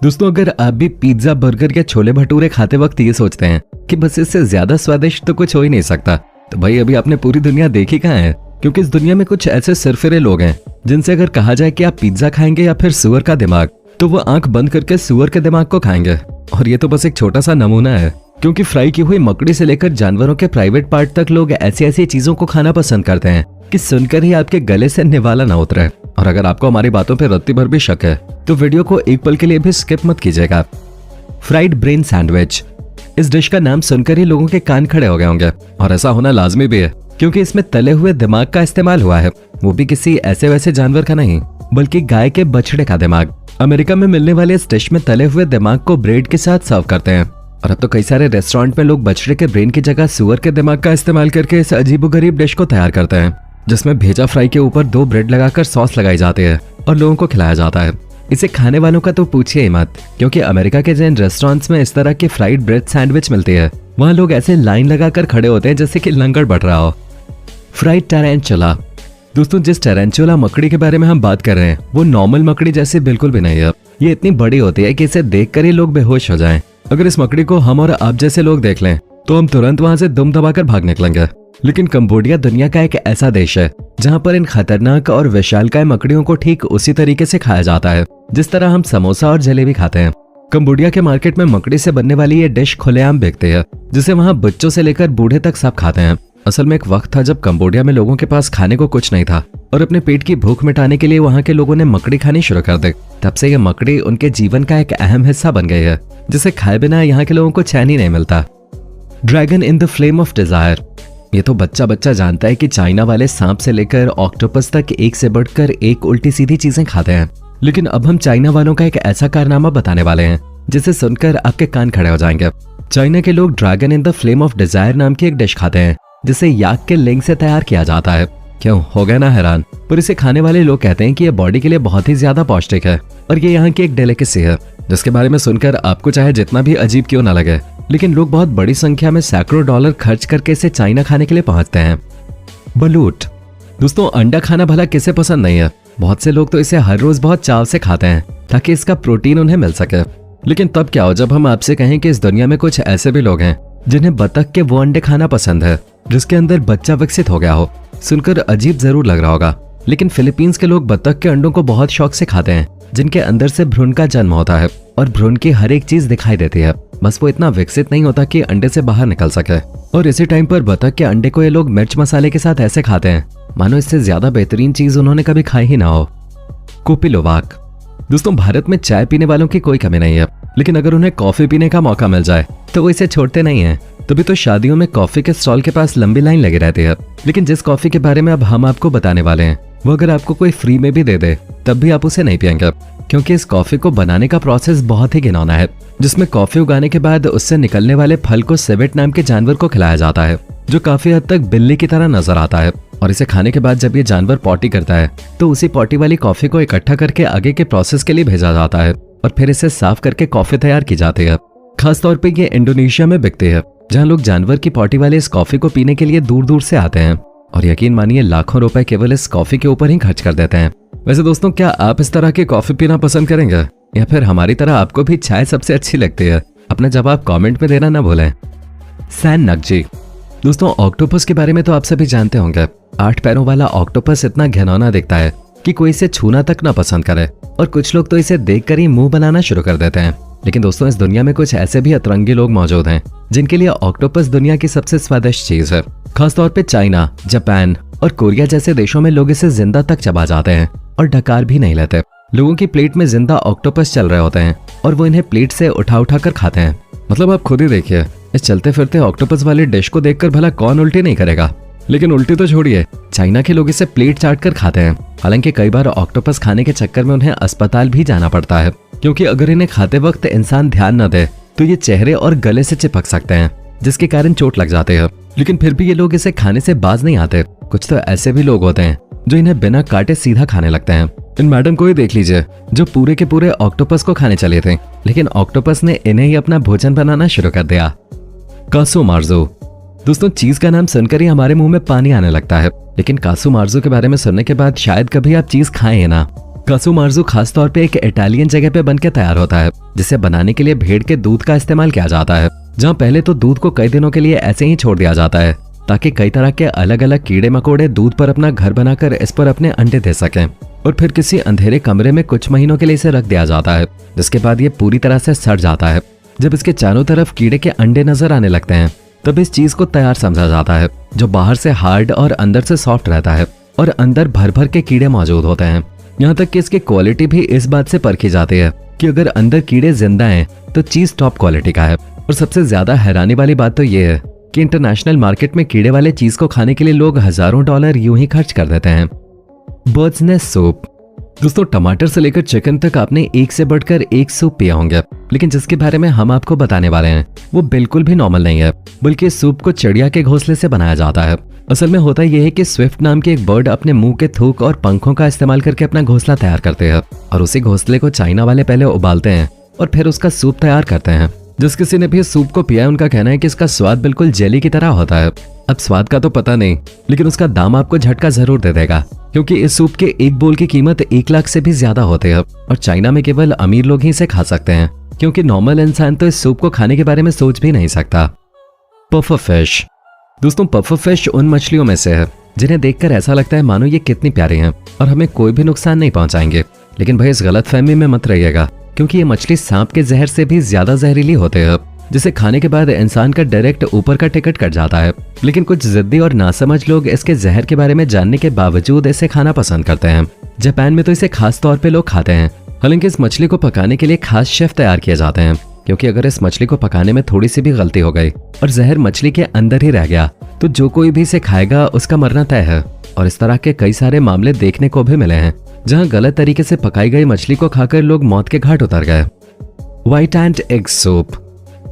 दोस्तों, अगर आप भी पिज्जा, बर्गर या छोले भटूरे खाते वक्त ये सोचते हैं कि बस इससे ज्यादा स्वादिष्ट तो कुछ हो ही नहीं सकता, तो भाई अभी आपने पूरी दुनिया देखी कहाँ है। क्योंकि इस दुनिया में कुछ ऐसे सिरफिरे लोग हैं जिनसे अगर कहा जाए कि आप पिज्जा खाएंगे या फिर सुअर का दिमाग, तो वो आंख बंद करके सुअर के दिमाग को खाएंगे। और ये तो बस एक छोटा सा नमूना है, क्योंकि फ्राई की हुई मकड़ी से लेकर जानवरों के प्राइवेट पार्ट तक लोग ऐसी ऐसी चीजों को खाना पसंद करते हैं कि सुनकर ही आपके गले से निवाला ना उतरे। और अगर आपको हमारी बातों पर रत्ती भर भी शक है तो वीडियो को एक पल के लिए भी स्किप मत कीजिएगा। फ्राइड ब्रेन सैंडविच, इस डिश का नाम सुनकर ही लोगों के कान खड़े हो गए होंगे, और ऐसा होना लाजमी भी है क्योंकि इसमें तले हुए दिमाग का इस्तेमाल हुआ है, वो भी किसी ऐसे वैसे जानवर का नहीं बल्कि गाय के बछड़े का दिमाग। अमेरिका में मिलने वाले इस डिश में तले हुए दिमाग को ब्रेड के साथ सर्व करते हैं, और अब तो कई सारे रेस्टोरेंट में लोग बछड़े के ब्रेन की जगह सुअर के दिमाग का इस्तेमाल करके इस अजीबोगरीब डिश को तैयार करते हैं, जिसमें भेजा फ्राई के ऊपर 2 ब्रेड लगाकर सॉस लगाई जाती है और लोगों को खिलाया जाता है। इसे खाने वालों का तो पूछिए ही मत, क्योंकि अमेरिका के जिन रेस्टोरेंट्स में इस तरह की फ्राइड ब्रेड सैंडविच मिलती है वहाँ लोग ऐसे लाइन लगाकर खड़े होते हैं जैसे कि लंगर बढ़ रहा हो। फ्राइड टैरेंचुला, दोस्तों जिस टैरेंचुला मकड़ी के बारे में हम बात कर रहे हैं वो नॉर्मल मकड़ी जैसी बिल्कुल भी नहीं है। ये इतनी बड़ी होती है कि इसे देखकर ही लोग बेहोश हो जाएं। अगर इस मकड़ी को हम और आप जैसे लोग देख लें तो हम तुरंत वहां से दुम दबाकर भाग निकलेंगे। लेकिन कंबोडिया दुनिया का एक ऐसा देश है जहां पर इन खतरनाक और विशालकाय मकड़ियों को ठीक उसी तरीके से खाया जाता है जिस तरह हम समोसा और जलेबी खाते हैं। कंबोडिया के मार्केट में मकड़ी से बनने वाली ये डिश खुलेआम बिकती है, जिसे वहां बच्चों से लेकर बूढ़े तक सब खाते हैं। असल में एक वक्त था जब कंबोडिया में लोगों के पास खाने को कुछ नहीं था और अपने पेट की भूख मिटाने के लिए वहां के लोगों ने मकड़ी खानी शुरू कर दी। तब से ये मकड़ी उनके जीवन का एक अहम हिस्सा बन गई है, जिसे खाए बिना यहाँ के लोगों को चैन ही नहीं मिलता। Dragon in the flame of desire, ये तो बच्चा बच्चा जानता है कि चाइना वाले सांप से लेकर ऑक्टोपस तक एक से बढ़कर एक उल्टी सीधी चीजें खाते हैं। लेकिन अब हम चाइना वालों का एक ऐसा कारनामा बताने वाले हैं जिसे सुनकर आपके कान खड़े हो जाएंगे। चाइना के लोग dragon in the flame of desire नाम की एक डिश खाते हैं जिसे याक के लिंग से तैयार किया जाता है। क्यों, हो गया ना हैरान? पर इसे खाने वाले लोग कहते हैं कि यह बॉडी के लिए बहुत ही ज्यादा पौष्टिक है और ये यहाँ की एक डेलिकेसी है जिसके बारे में सुनकर आपको चाहे जितना भी अजीब क्यों ना लगे, लेकिन लोग बहुत बड़ी संख्या में सैकड़ों डॉलर खर्च करके इसे चाइना खाने के लिए पहुंचते हैं। बलूट, दोस्तों अंडा खाना भला किसे पसंद नहीं है। बहुत से लोग तो इसे हर रोज बहुत चाव से खाते हैं ताकि इसका प्रोटीन उन्हें मिल सके। लेकिन तब क्या हो जब हम आपसे कहें कि इस दुनिया में कुछ ऐसे भी लोग हैं जिन्हें बतख के वो अंडे खाना पसंद है जिसके अंदर बच्चा विकसित हो गया हो। सुनकर अजीब जरूर लग रहा होगा, लेकिन फिलीपींस के लोग बतख के अंडों को बहुत शौक से खाते हैं जिनके अंदर से भ्रूण का जन्म होता है और भ्रूण की हर एक चीज दिखाई देती है, बस वो इतना विकसित नहीं होता कि अंडे से बाहर निकल सके। और इसी टाइम पर बतख के अंडे को ये लोग मिर्च मसाले के साथ ऐसे खाते हैं मानो इससे ज्यादा बेहतरीन चीज उन्होंने कभी खाई ही ना हो। कोपिलोवाक, दोस्तों भारत में चाय पीने वालों की कोई कमी नहीं है, लेकिन अगर उन्हें कॉफी पीने का मौका मिल जाए तो वो इसे छोड़ते नहीं है। तभी तो शादियों में कॉफी के स्टॉल के पास लंबी लाइन लगी रहती है। लेकिन जिस कॉफी के बारे में अब हम आपको बताने वाले हैं वो अगर आपको कोई फ्री में भी दे दे तब भी आप उसे नहीं पिएंगे, क्योंकि इस कॉफी को बनाने का प्रोसेस बहुत ही घिनौना है, जिसमें कॉफी उगाने के बाद उससे निकलने वाले फल को सिवेट नाम के जानवर को खिलाया जाता है जो काफी हद तक बिल्ली की तरह नजर आता है। और इसे खाने के बाद जब ये जानवर पॉटी करता है तो उसी पॉटी वाली कॉफी को इकट्ठा करके आगे के प्रोसेस के लिए भेजा जाता है और फिर इसे साफ करके कॉफी तैयार की जाती है। खासतौर पे ये इंडोनेशिया में बिकती है, जहाँ लोग जानवर की पॉटी वाले इस कॉफी को पीने के लिए दूर दूर से आते हैं और यकीन मानिए लाखों रुपए केवल इस कॉफी के ऊपर ही खर्च कर देते हैं। वैसे दोस्तों, क्या आप इस तरह की कॉफी पीना पसंद करेंगे या फिर हमारी तरह आपको भी चाय सबसे अच्छी लगती है? अपना जवाब कमेंट में देना ना भूलें। सैन नकजी, दोस्तों ऑक्टोपस के बारे में तो आप सभी जानते होंगे। 8 पैरों वाला ऑक्टोपस इतना घिनौना दिखता है कि कोई इसे छूना तक ना पसंद करे और कुछ लोग तो इसे देखकर ही मुंह बनाना शुरू कर देते हैं। लेकिन दोस्तों इस दुनिया में कुछ ऐसे भी अतरंगी लोग मौजूद हैं जिनके लिए ऑक्टोपस दुनिया की सबसे स्वादिष्ट चीज है। खासतौर पे चाइना, जापान और कोरिया जैसे देशों में लोग इसे जिंदा तक चबा जाते हैं और डकार भी नहीं लेते। लोगों की प्लेट में जिंदा ऑक्टोपस चल रहे होते हैं और वो इन्हें प्लेट से उठा उठा कर खाते हैं। मतलब आप खुद ही देखिए, इस चलते फिरते ऑक्टोपस वाले डिश को देखकर भला कौन उल्टी नहीं करेगा। लेकिन उल्टी तो छोड़िए, चाइना के लोग इसे प्लेट चाट कर खाते हैं। हालांकि कई बार ऑक्टोपस खाने के चक्कर में उन्हें अस्पताल भी जाना पड़ता है, क्योंकि अगर इन्हें खाते वक्त इंसान ध्यान न दे तो ये चेहरे और गले से चिपक सकते हैं, जिसके कारण चोट लग जाती है। लेकिन फिर भी ये लोग इसे खाने से बाज नहीं आते। कुछ तो ऐसे भी लोग होते हैं जो इन्हें बिना काटे सीधा खाने लगते हैं। इन मैडम को ही देख लीजिए जो पूरे के पूरे ऑक्टोपस को खाने चले थे, लेकिन ऑक्टोपस ने इन्हें ही अपना भोजन बनाना शुरू कर दिया। कासोमार्जो, दोस्तों चीज का नाम सुनकर ही हमारे मुंह में पानी आने लगता है, लेकिन कासू मार्जो के बारे में सुनने के बाद शायद कभी आप चीज खाएं ना। कासू मार्जो खासतौर पे एक इटालियन जगह पे बनके तैयार होता है, जिसे बनाने के लिए भेड़ के दूध का इस्तेमाल किया जाता है, जहाँ पहले तो दूध को कई दिनों के लिए ऐसे ही छोड़ दिया जाता है ताकि कई तरह के अलग अलग कीड़े मकोड़े दूध पर अपना घर बनाकर इस पर अपने अंडे दे सकें, और फिर किसी अंधेरे कमरे में कुछ महीनों के लिए इसे रख दिया जाता है, जिसके बाद ये पूरी तरह से सड़ जाता है। जब इसके चारों तरफ कीड़े के अंडे नजर आने लगते हैं तब इस चीज को तैयार समझा जाता है, जो बाहर से हार्ड और अंदर से सॉफ्ट रहता है और अंदर भर भर के कीड़े मौजूद होते हैं। यहाँ तक कि इसकी क्वालिटी भी इस बात से परखी जाती है कि अगर अंदर कीड़े जिंदा हैं तो चीज टॉप क्वालिटी का है। और सबसे ज्यादा हैरानी वाली बात तो ये है कि इंटरनेशनल मार्केट में कीड़े वाले चीज को खाने के लिए लोग हजारों डॉलर यूं ही खर्च कर देते हैं। Birds nest soup. दोस्तों टमाटर से लेकर चिकन तक आपने एक से बढ़कर एक सूप पिया होंगे, लेकिन जिसके बारे में हम आपको बताने वाले हैं वो बिल्कुल भी नॉर्मल नहीं है, बल्कि इस सूप को चिड़िया के घोंसले से बनाया जाता है। असल में होता यह है कि स्विफ्ट नाम के एक बर्ड अपने मुंह के थूक और पंखों का इस्तेमाल करके अपना घोंसला तैयार करते हैं, और उसी घोंसले को चाइना वाले पहले उबालते हैं और फिर उसका सूप तैयार करते हैं। जिस किसी ने भी इस सूप को पिया है उनका कहना है कि इसका स्वाद बिल्कुल जेली की तरह होता है। अब स्वाद का तो पता नहीं, लेकिन उसका दाम आपको झटका जरूर दे देगा, क्योंकि इस सूप के एक बोल की कीमत 1 लाख से भी ज्यादा होते हैं, और चाइना में केवल अमीर लोग ही इसे खा सकते हैं, क्योंकि नॉर्मल इंसान तो इस सूप को खाने के बारे में सोच भी नहीं सकता। Puffer fish. दोस्तों पफर फिश उन मछलियों में से है जिन्हें देखकर ऐसा लगता है मानो ये कितनी प्यारी हैं और हमें कोई भी नुकसान नहीं पहुंचाएंगे, लेकिन भाई इस गलतफहमी में मत रहिएगा, क्योंकि ये मछली सांप के जहर से भी ज्यादा जहरीली होते हैं, जिसे खाने के बाद इंसान का डायरेक्ट ऊपर का टिकट कट जाता है। लेकिन कुछ जिद्दी और नासमझ लोग इसके जहर के बारे में जानने के बावजूद इसे खाना पसंद करते हैं। जापान में तो इसे खास तौर पे लोग खाते हैं। हालांकि इस मछली को पकाने के लिए खास शेफ तैयार किए जाते हैं, क्योंकि अगर इस मछली को पकाने में थोड़ी सी भी गलती हो गई और जहर मछली के अंदर ही रह गया तो जो कोई भी इसे खाएगा उसका मरना तय है। और इस तरह के कई सारे मामले देखने को भी मिले हैं, जहां गलत तरीके से पकाई गई मछली को खाकर लोग मौत के घाट उतर गए। White and egg soup.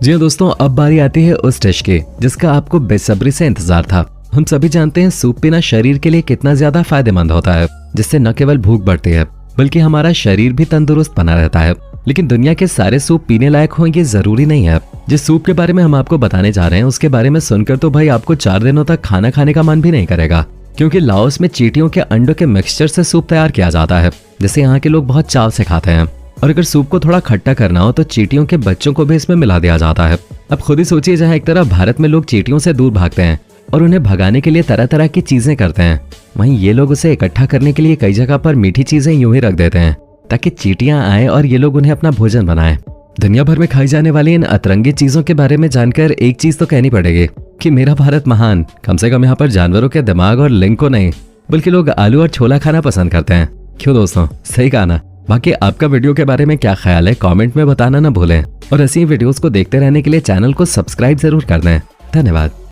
जी हाँ दोस्तों, अब बारी आती है उस डिश की जिसका आपको बेसब्री से इंतजार था। हम सभी जानते हैं सूप पीना शरीर के लिए कितना ज्यादा फायदेमंद होता है, जिससे न केवल भूख बढ़ती है बल्कि हमारा शरीर भी तंदुरुस्त बना रहता है। लेकिन दुनिया के सारे सूप पीने लायक हों ये जरूरी नहीं है। जिस सूप के बारे में हम आपको बताने जा रहे हैं उसके बारे में सुनकर तो भाई आपको 4 दिनों तक खाना खाने का मन भी नहीं करेगा, क्योंकि लाओस में चींटियों के अंडों के मिक्सचर से सूप तैयार किया जाता है, जिसे यहाँ के लोग बहुत चाव से खाते हैं। और अगर सूप को थोड़ा खट्टा करना हो तो चींटियों के बच्चों को भी इसमें मिला दिया जाता है। अब खुद ही सोचिए, जहाँ एक तरफ भारत में लोग चींटियों से दूर भागते हैं और उन्हें भगाने के लिए तरह तरह की चीजें करते हैं, वहीं ये लोग उसे इकट्ठा करने के लिए कई जगह पर मीठी चीजें यूं ही रख देते हैं ताकि चींटियां आए और ये लोग उन्हें अपना भोजन बनाएं। दुनिया भर में खाई जाने वाली इन अतरंगी चीजों के बारे में जानकर एक चीज तो कहनी पड़ेगी कि मेरा भारत महान। कम से कम यहाँ पर जानवरों के दिमाग और लिंग को नहीं बल्कि लोग आलू और छोला खाना पसंद करते हैं। क्यों दोस्तों, सही कहा ना? बाकी आपका वीडियो के बारे में क्या ख्याल है कमेंट में बताना ना भूलें, और ऐसी वीडियोस को देखते रहने के लिए चैनल को सब्सक्राइब जरूर कर दें। धन्यवाद।